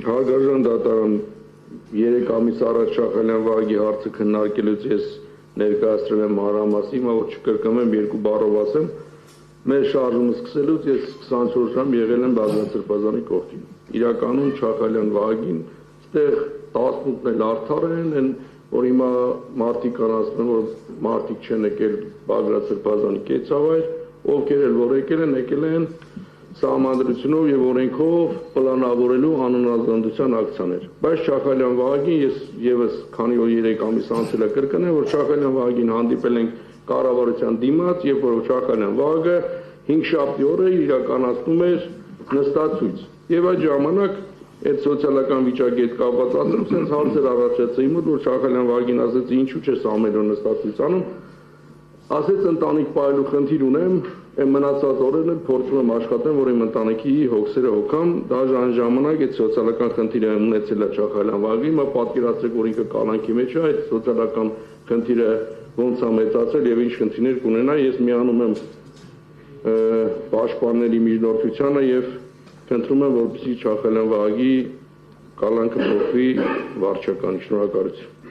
Հարգարժան դատարան 3 ամիս առաջ Շախալյան Վահագի հարցը քննարկելուց ես ներկայացրել եմ մանրամասն, որ չկրկնեմ, 2 բառով ասեմ, մեր շարժումը սկսելուց ես 24 ժամ եղել եմ Բագրատ Սրբազանի կողքին։ Իրականում Շախալյան Վահագին այդտեղ 18-ն էլ արդար են, որ հիմա մարդիկ անասում են, որ մարդիկ չեն եկել Բագրատ Սրբազանի կեցավայր, ովքեր էլ որ եկել են Սահմանադրությունով եւ օրենքով պլանավորելու անունազանդության ակցիաներ։ Բայց Շախալյան Վահագին ես եւս քանի որ 3 ամիս անցել է կրկնել, որ Շախալյան Վահագին հանդիպել ենք կառավարության դիմաց, երբ որ Շախալյան Վահագը 5-շաբթի օրը իրականացնում էր նստացույց։ Եվ այդ ժամանակ այդ սոցիալական վիճակի հետ կապված ասում, sense հարցեր առաջացրի մոտ, որ Շախալյան Վահագին ասեց, ինչու՞ չես ամեն օր նստացույց անում, ասեց ընտանիք պահելու խնդիր ունեմ, մնացած օրերն փորձում եմ աշխատել, որ իմ ընտանիքի հոգսերը հոգամ, դաժե այն ժամանակ այդ սոցիալական խնդիրը ունեցել է Շախալյան Վահագին, հիմա պատկերացրեք, որ ինքը կանանքի մեջ է, այդ սոցիալական խնդիրը ոնց է մեծացել եւ ինչ խնդիրներ կունենա, ես միանում եմ պաշտպանների միջնորդությանը եւ խնդրում եմ, որպեսզի Շախալյան Վահագի կալանքը փոխվի վարչականի։ Շնորհակալություն։